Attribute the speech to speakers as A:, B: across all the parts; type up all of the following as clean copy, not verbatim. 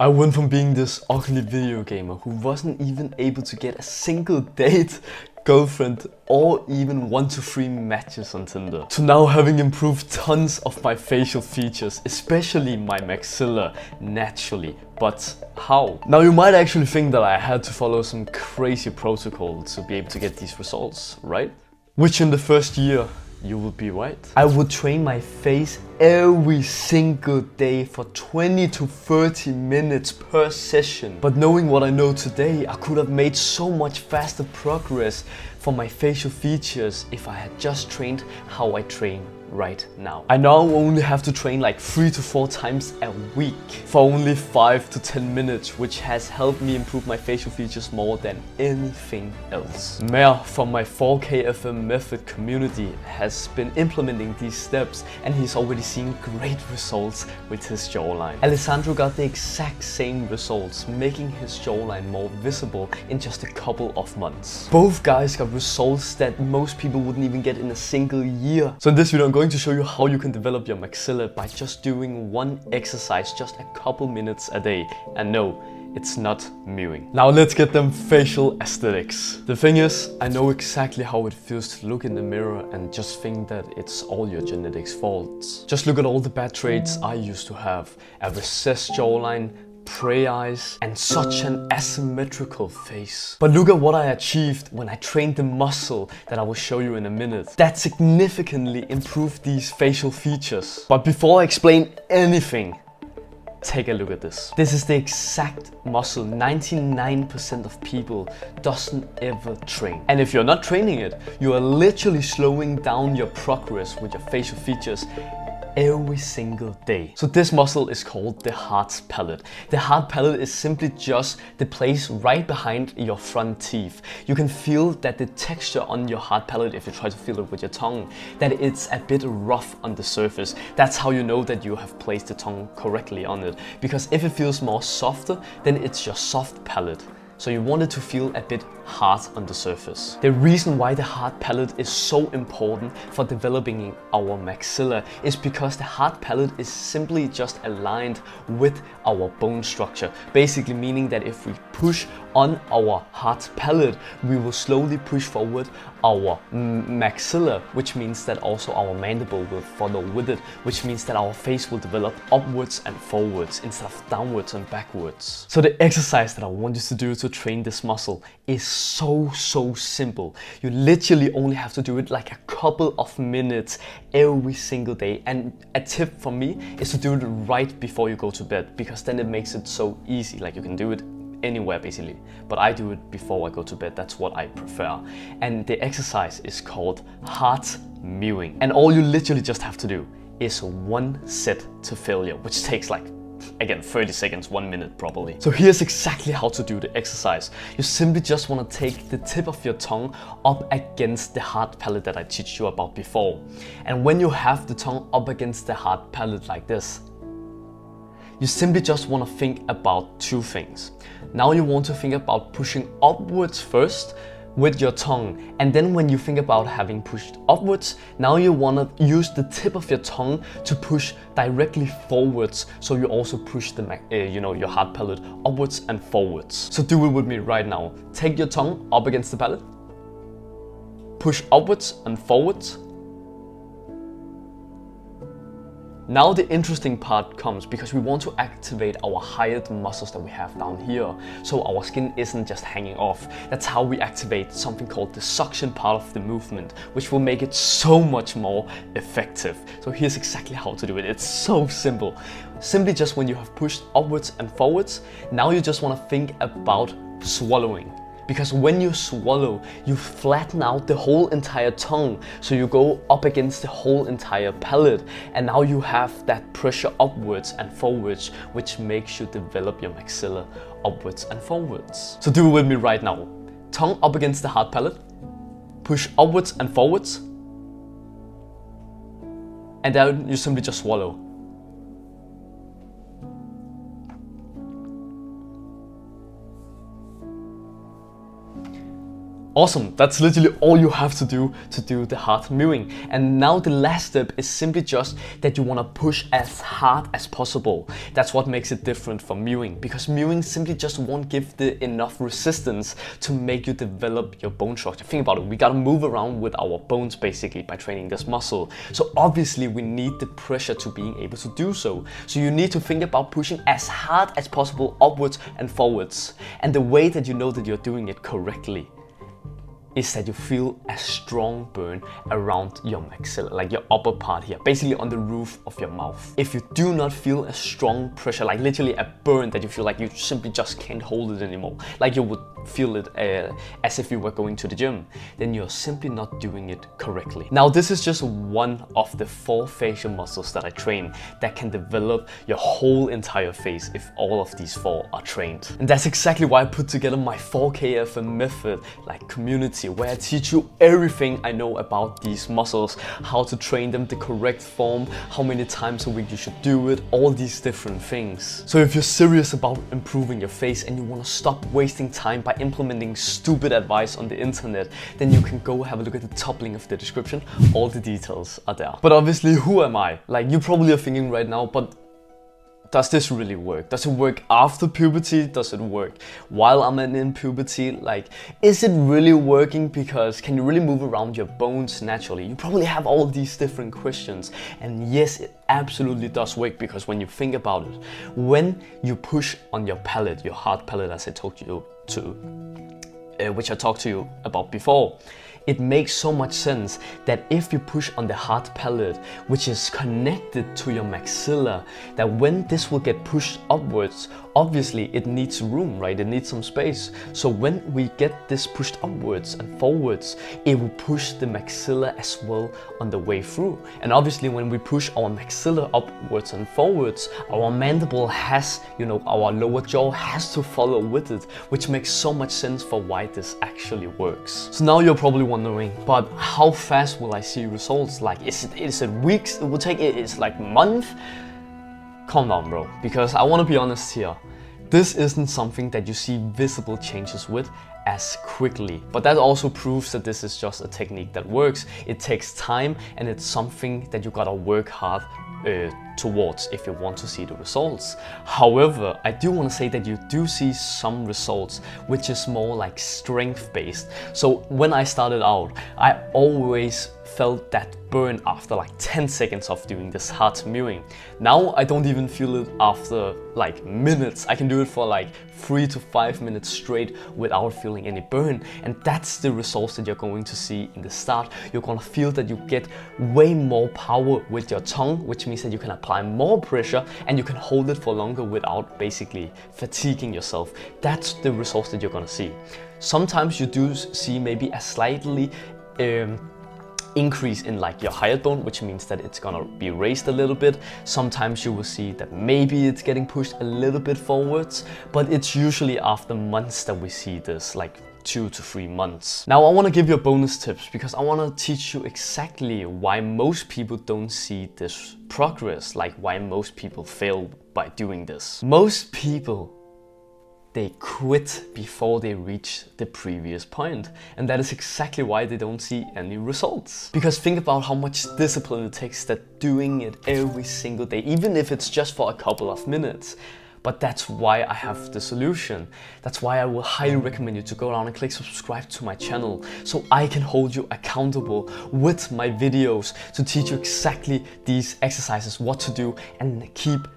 A: I went from being this ugly video gamer who wasn't even able to get a single date, girlfriend, or even 1 to 3 matches on Tinder, to now having improved tons of my facial features, especially my maxilla, naturally. But how? Now you might actually think that I had to follow some crazy protocol to be able to get these results, right? Which in the first year, you will be right. I would train my face every single day for 20 to 30 minutes per session. But knowing what I know today, I could have made so much faster progress for my facial features if I had just trained how I train right now. I now only have to train like 3 to 4 times a week for only 5 to 10 minutes, which has helped me improve my facial features more than anything else. Mer from my 4KFM method community has been implementing these steps, and he's already seen great results with his jawline. Alessandro got the exact same results, making his jawline more visible in just a couple of months. Both guys got results that most people wouldn't even get in a single year. So in this video I'm going to show you how you can develop your maxilla by just doing one exercise just a couple minutes a day. And no, it's not mewing. Now let's get them facial aesthetics. The thing is, I know exactly how it feels to look in the mirror and just think that it's all your genetics faults. Just look at all the bad traits I used to have. A recessed jawline, prey eyes, and such an asymmetrical face. But look at what I achieved when I trained the muscle that I will show you in a minute. That significantly improved these facial features. But before I explain anything, take a look at this. This is the exact muscle 99% of people doesn't ever train. And if you're not training it, you are literally slowing down your progress with your facial features every single day. So this muscle is called the hard palate. The hard palate is simply just the place right behind your front teeth. You can feel that the texture on your hard palate, if you try to feel it with your tongue, that it's a bit rough on the surface. That's how you know that you have placed the tongue correctly on it. Because if it feels more softer, then it's your soft palate. So you want it to feel a bit hard on the surface. The reason why the hard palate is so important for developing our maxilla is because the hard palate is simply just aligned with our bone structure. Basically meaning that if we push on our hard palate, we will slowly push forward our maxilla, which means that also our mandible will follow with it, which means that our face will develop upwards and forwards instead of downwards and backwards. So the exercise that I want you to do to train this muscle is so simple. You literally only have to do it like a couple of minutes every single day. And a tip from me is to do it right before you go to bed, because then it makes it so easy. Like you can do it anywhere basically, but I do it before I go to bed. That's what I prefer. And the exercise is called hard mewing, and all you literally just have to do is 1 set to failure, which takes like, again, 30 seconds, 1 minute probably. So here's exactly how to do the exercise. You simply just want to take the tip of your tongue up against the hard palate that I teach you about before. And when you have the tongue up against the hard palate like this, you simply just want to think about 2 things. Now you want to think about pushing upwards first with your tongue, and then when you think about having pushed upwards, now you want to use the tip of your tongue to push directly forwards, so you also push the your hard palate upwards and forwards. So do it with me right now. Take your tongue up against the palate, push upwards and forwards. Now the interesting part comes, because we want to activate our hired muscles that we have down here, so our skin isn't just hanging off. That's how we activate something called the suction part of the movement, which will make it so much more effective. So here's exactly how to do it. It's so simple. Simply just when you have pushed upwards and forwards, now you just want to think about swallowing. Because when you swallow, you flatten out the whole entire tongue. So you go up against the whole entire palate. And now you have that pressure upwards and forwards, which makes you develop your maxilla upwards and forwards. So do it with me right now. Tongue up against the hard palate. Push upwards and forwards. And then you simply just swallow. Awesome, that's literally all you have to do the hard mewing. And now the last step is simply just that you want to push as hard as possible. That's what makes it different from mewing, because mewing simply just won't give the enough resistance to make you develop your bone structure. Think about it, we gotta move around with our bones basically by training this muscle. So obviously we need the pressure to being able to do so. So you need to think about pushing as hard as possible upwards and forwards. And the way that you know that you're doing it correctly is that you feel a strong burn around your maxilla, like your upper part here, basically on the roof of your mouth. If you do not feel a strong pressure, like literally a burn that you feel like you simply just can't hold it anymore, like you would feel it as if you were going to the gym, then you're simply not doing it correctly. Now this is just one of the 4 facial muscles that I train that can develop your whole entire face if all of these 4 are trained. And that's exactly why I put together my 4KF method, like community, where I teach you everything I know about these muscles, how to train them the correct form, how many times a week you should do it, all these different things. So if you're serious about improving your face and you want to stop wasting time by implementing stupid advice on the internet, then you can go have a look at the top link of the description. All the details are there. But obviously, who am I? Like, you probably are thinking right now, but does this really work? Does it work after puberty? Does it work while I'm in puberty? Like, is it really working? Because can you really move around your bones naturally? You probably have all these different questions. And yes, it absolutely does work, because when you think about it, when you push on your palate, your hard palate, as I told you to, which I talked to you about before, it makes so much sense that if you push on the hard palate, which is connected to your maxilla, that when this will get pushed upwards, obviously it needs room, right? It needs some space. So when we get this pushed upwards and forwards, it will push the maxilla as well on the way through. And obviously when we push our maxilla upwards and forwards, our mandible has, our lower jaw has to follow with it, which makes so much sense for why this actually works. So now you're probably wondering, but how fast will I see results? Like, is it weeks? It will take, it's like months? Calm down, bro, because I want to be honest here. This isn't something that you see visible changes with as quickly, but that also proves that this is just a technique that works. It takes time, and it's something that you gotta work hard towards if you want to see the results. However, I do want to say that you do see some results which is more like strength based. So when I started out, I always felt that burn after like 10 seconds of doing this hard mewing. Now I don't even feel it after like minutes. I can do it for like 3 to 5 minutes straight without feeling any burn. And that's the results that you're going to see in the start. You're gonna feel that you get way more power with your tongue, which means that you can apply more pressure and you can hold it for longer without basically fatiguing yourself. That's the results that you're gonna see. Sometimes you do see maybe a slightly increase in like your hyoid bone, which means that it's gonna be raised a little bit. Sometimes you will see that maybe it's getting pushed a little bit forwards, but it's usually after months that we see this, like 2 to 3 months. Now I want to give you a bonus tips, because I want to teach you exactly why most people don't see this progress, like why most people fail by doing this. Most people, they quit before they reach the previous point. And that is exactly why they don't see any results. Because think about how much discipline it takes, that doing it every single day, even if it's just for a couple of minutes. But that's why I have the solution. That's why I will highly recommend you to go down and click subscribe to my channel, so I can hold you accountable with my videos to teach you exactly these exercises, what to do, and keep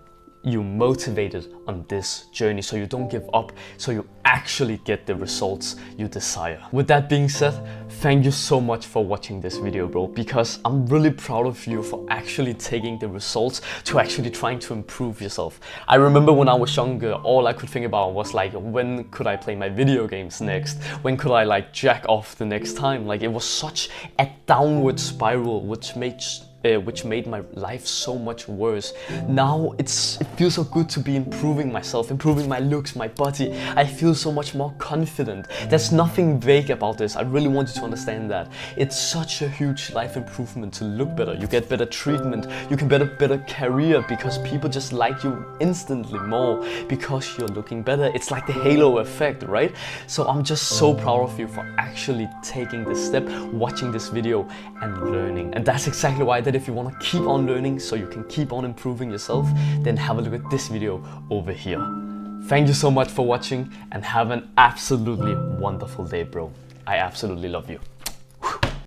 A: you motivated on this journey, so you don't give up, so you actually get the results you desire. With that being said, thank you so much for watching this video, bro, because I'm really proud of you for actually taking the results to actually trying to improve yourself. I remember when I was younger, all I could think about was like, when could I play my video games next? When could I like jack off the next time? Like, it was such a downward spiral, which which made my life so much worse. Now it feels so good to be improving myself, improving my looks, my body. I feel so much more confident. There's nothing vague about this. I really want you to understand that. It's such a huge life improvement to look better. You get better treatment, you can better career because people just like you instantly more because you're looking better. It's like the halo effect, right? So I'm just so proud of you for actually taking this step, watching this video and learning. And that's exactly why that if you want to keep on learning so you can keep on improving yourself, then have a look at this video over here. Thank you so much for watching and have an absolutely wonderful day, bro. I absolutely love you.